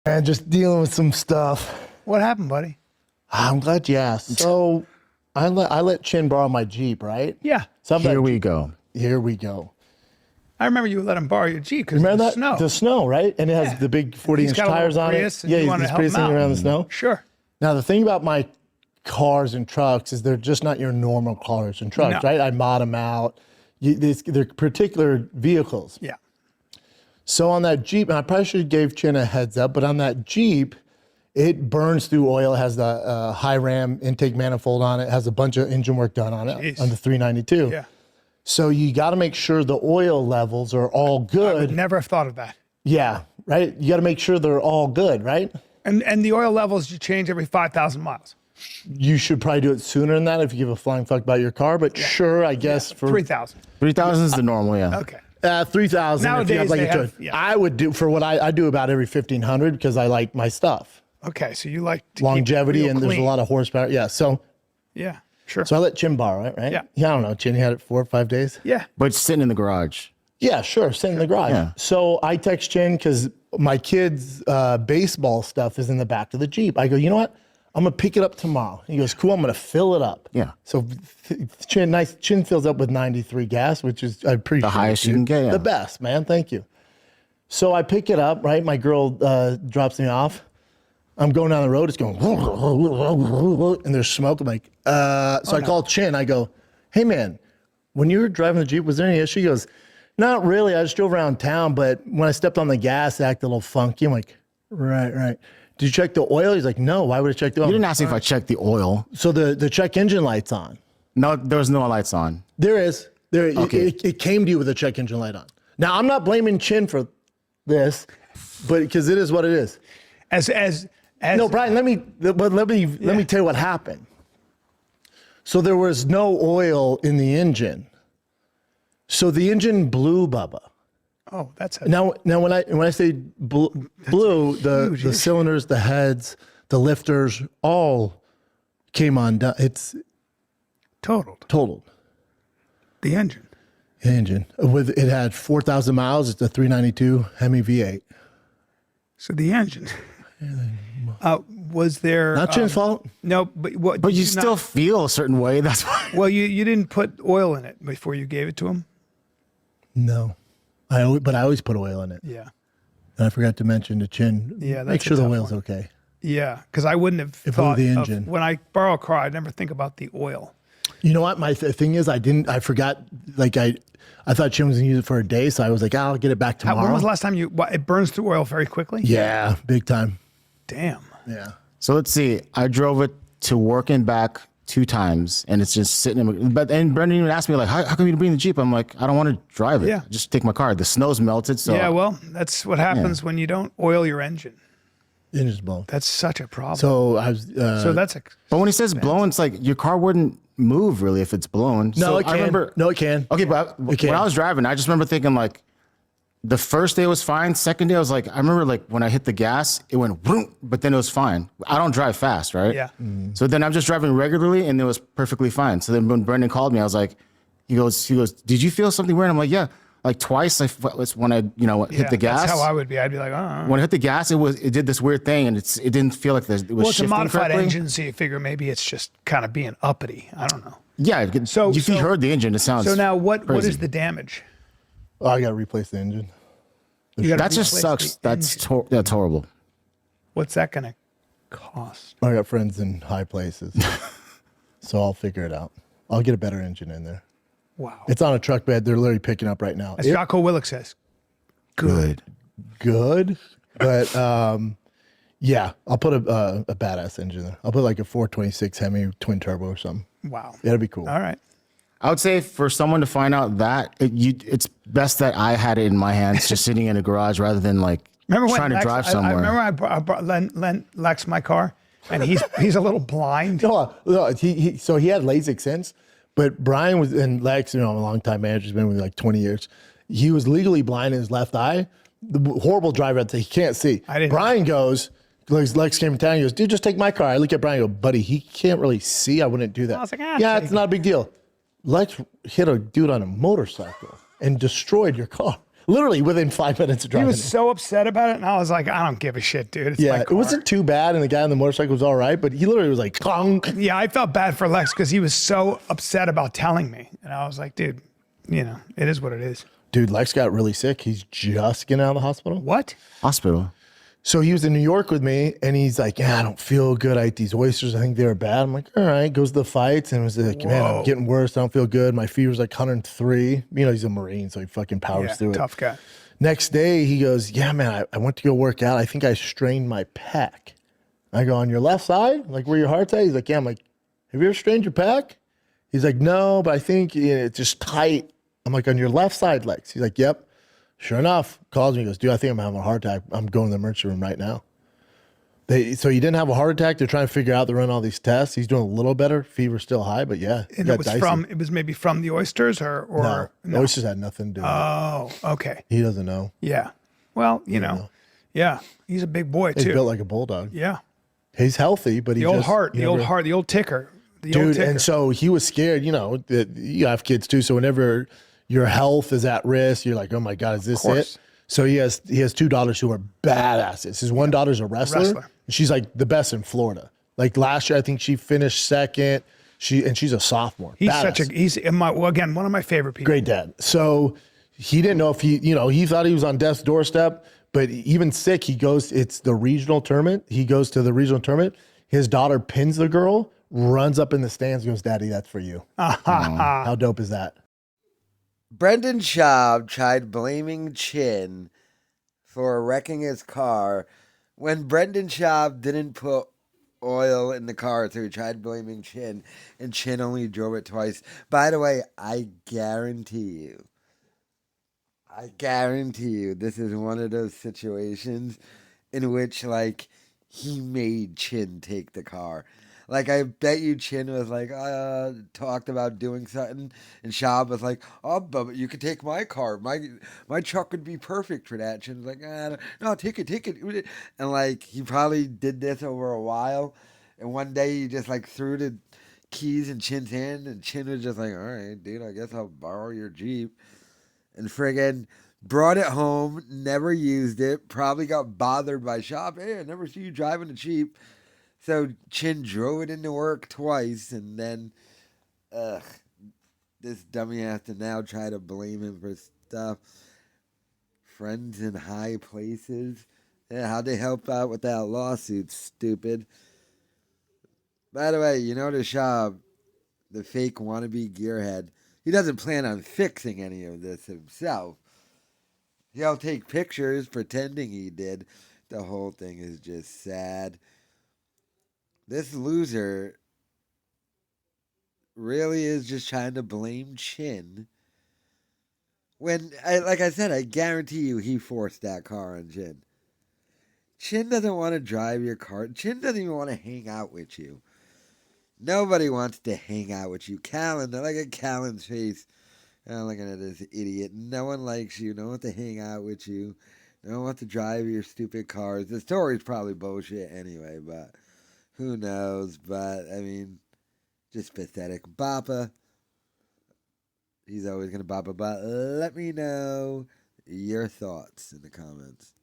And just dealing with some stuff. What happened, buddy? I'm glad you asked. So I let Chin borrow my Jeep, right? Yeah. So Here we go. Here we go. I remember you let him borrow your Jeep because of Remember the that? snow. The snow, right? And it has the big 40-inch tires on it. Prius and you wanted he's to help him racing out. around the snow. Sure. Now, the thing about my cars and trucks is they're just not your normal cars and trucks, No. right? I mod them out. They're particular vehicles. Yeah. So on that Jeep, and I probably should have gave Chin a heads up, but on that Jeep, it burns through oil. It has the high ram intake manifold on it. It has a bunch of engine work done on it. Jeez. On the 392. Yeah. So you got to make sure the oil levels are all good. I would never have thought of that. Yeah, right? You got to make sure they're all good, right? And the oil levels you change every 5,000 miles. You should probably do it sooner than that if you give a flying fuck about your car, but sure, I guess for 3,000. 3,000 is the normal, yeah. Okay. 3,000 if you have Nowadays, like they a have- choice. yeah. I would do for what I do about every 1,500 because I like my stuff. Okay, so you like to Longevity keep it and real there's a clean. lot of horsepower. Yeah, so Yeah, sure. I let Chin borrow it, right? Yeah. I don't know. Chin had it 4 or 5 days. Yeah. But it's sitting in the garage. Yeah, sure. Sitting in the garage. Yeah. So I text Chin because my kid's baseball stuff is in the back of the Jeep. I go, you know what? I'm going to pick it up tomorrow. He goes, cool, I'm going to fill it up. Yeah. So Chin fills up with 93 gas, which is, I appreciate The highest you can get, yeah. The best, man. Thank you. So I pick it up, right? My girl drops me off. I'm going down the road. It's going, and there's smoke. I'm like, so I call Chin. I go, hey, man, when you were driving the Jeep, was there any issue? He goes, not really. I just drove around town, but when I stepped on the gas, it acted a little funky. I'm like, right. Did you check the oil? He's like, no. Why would I check the oil? You didn't ask me if I checked the oil. So the check engine light's on. No, there was no lights on. There is. Okay. It came to you with a check engine light on. Now, I'm not blaming Chin for this, but because it is what it is. No, Bryan, let me tell you what happened. So there was no oil in the engine. So the engine blew, Bubba. Oh, that's Now when I say blew, the cylinders, the heads, the lifters, all came undone. It's totaled. the engine. It had 4,000 miles. It's a 392 Hemi V8. So the engine. Was there Not Chin's fault. No, but what? But did you not- still feel a certain way. That's why. Well, you didn't put oil in it before you gave it to him. No, but I always put oil in it. Yeah, And I forgot to mention to Chin. Yeah, make that's a sure the tough oil's one. okay. yeah. Because I wouldn't have blew thought the of- engine. when I borrow a car, I never think about the oil. You know what? My thing is, I forgot. Like I thought Chin was gonna use it for a day, so I was like, I'll get it back tomorrow. When was the last time it burns through oil very quickly? Yeah, big time. Damn. Yeah. So let's see. I drove it to work and back 2 times, and it's just sitting in. And Brendan even asked me like, how come you didn't bring the Jeep? I'm like, I don't want to drive it. Yeah. Just take my car. The snow's melted. So Yeah, well, that's what happens when you don't oil your engine. Engine's blown. That's such a problem. So I was. So that's a. But when he says blown, it's like your car wouldn't move really if it's blown. no, So it can. I remember. No, it can. Okay, but when can. I was driving, I just remember thinking like, the first day was fine. Second day, I was like, I remember like when I hit the gas, it went vroom, but then it was fine. I don't drive fast, right? Yeah. So then I'm just driving regularly, and it was perfectly fine. So then when Brendan called me, I was like, he goes, did you feel something weird? I'm like, yeah, like twice. When I hit the gas. That's how I would be. I'd be like, oh. When I hit the gas, it did this weird thing, and it didn't feel like it was Well, it's a shifting modified correctly. engine, so you figure maybe it's just kind of being uppity. I don't know. Yeah. So- if you so- heard the engine, it sounds. So now, what crazy. is the damage? Oh, I got to replace the engine. You gotta That just replace sucks. the That's engine. that's horrible. What's that going to cost? I got friends in high places, so I'll figure it out. I'll get a better engine in there. Wow. It's on a truck bed. They're literally picking up right now. As Jocko Willick says, Good. Good, but yeah, I'll put a badass engine there. I'll put like a 426 Hemi twin turbo or something. wow. That'd be cool. All right. I would say for someone to find out that it's best that I had it in my hands, just sitting in a garage, rather than like Remember when trying to Lex, drive I somewhere. remember I brought lent Lex my car, and he's a little blind. No, he had LASIK since, but Bryan was, and Lex, a long time manager, has been with me like 20 years. He was legally blind in his left eye. The horrible driver, he can't see. I didn't- Bryan goes, Lex came in town, he goes, dude, just take my car. I look at Bryan and go, buddy, he can't really see. I wouldn't do that. I was like, yeah, take it's not a big deal. Lex hit a dude on a motorcycle and destroyed your car. Literally within 5 minutes of He driving. was so upset about it, and I was like, I don't give a shit, dude. It's my Yeah, it car. wasn't too bad, and the guy on the motorcycle was all right, but he literally was like, clunk. Yeah, I felt bad for Lex because he was so upset about telling me. And I was like, dude, you know, it is what it is. Dude, Lex got really sick. He's just getting out of the hospital. What? Hospital. So he was in New York with me, and he's like, yeah, I don't feel good. I ate these oysters. I think they were bad. I'm like, all right. Goes to the fights, and was like, man, I'm getting worse. I don't feel good. My fever's like 103. You know, he's a Marine, so he fucking powers through it. Tough guy. Next day, he goes, yeah, man, I went to go work out. I think I strained my pec. I go, on your left side? Like where your heart's at? He's like, yeah. I'm like, have you ever strained your pec? He's like, no, but I think it's just tight. I'm like, on your left side, Lex? He's like, yep. Sure enough, calls me, he goes, dude, I think I'm having a heart attack. I'm going to the emergency room right now. So he didn't have a heart attack. They're trying to figure out, they're running all these tests. He's doing a little better. Fever's still high, but yeah. And it was maybe from the oysters or No, oysters had nothing to do with it. Oh, okay. He doesn't know. Yeah. Well, you know. Yeah. He's a big boy He's too. built like a bulldog. Yeah. He's healthy, but The old heart, the old ticker. Dude, and so he was scared, you know, that you have kids too. So whenever your health is at risk, you're like, oh my God, is this it? So he has two daughters who are badasses. His one daughter's a wrestler. And she's like the best in Florida. Like last year, I think she finished second. She's a sophomore. He's Badass. again, one of my favorite people. Great dad. So he didn't know if he thought he was on death's doorstep, but even sick, it's the regional tournament. He goes to the regional tournament. His daughter pins the girl, runs up in the stands, and goes, Daddy, that's for you. How dope is that? Brendan Schaub tried blaming Chin for wrecking his car when Brendan Schaub didn't put oil in the car, so he tried blaming Chin, and Chin only drove it twice. By the way, I guarantee you, this is one of those situations in which, like, he made Chin take the car. Like, I bet you Chin was like, talked about doing something, and Schaub was like, oh, but you could take my car. My truck would be perfect for that. Chin's like, no, take it. And, like, he probably did this over a while, and one day he just, like, threw the keys in Chin's hand, and Chin was just like, all right, dude, I guess I'll borrow your Jeep. And friggin' brought it home, never used it, probably got bothered by Schaub. Hey, I never see you driving a Jeep. So Chin drove it into work twice, and then this dummy has to now try to blame him for stuff. Friends in high places. Yeah, how'd they help out with that lawsuit, stupid? By the way, you know the Schaub, the fake wannabe gearhead, he doesn't plan on fixing any of this himself. He'll take pictures pretending he did. The whole thing is just sad. This loser really is just trying to blame Chin. When, like I said, I guarantee you he forced that car on Chin. Chin doesn't want to drive your car. Chin doesn't even want to hang out with you. Nobody wants to hang out with you. Callen, I look at Callen's face. I'm looking at this idiot. No one likes you. No one wants to hang out with you. No one wants to drive your stupid cars. The story's probably bullshit anyway, but who knows? But, I mean, just pathetic. Bappa. He's always going to Bappa, but let me know your thoughts in the comments.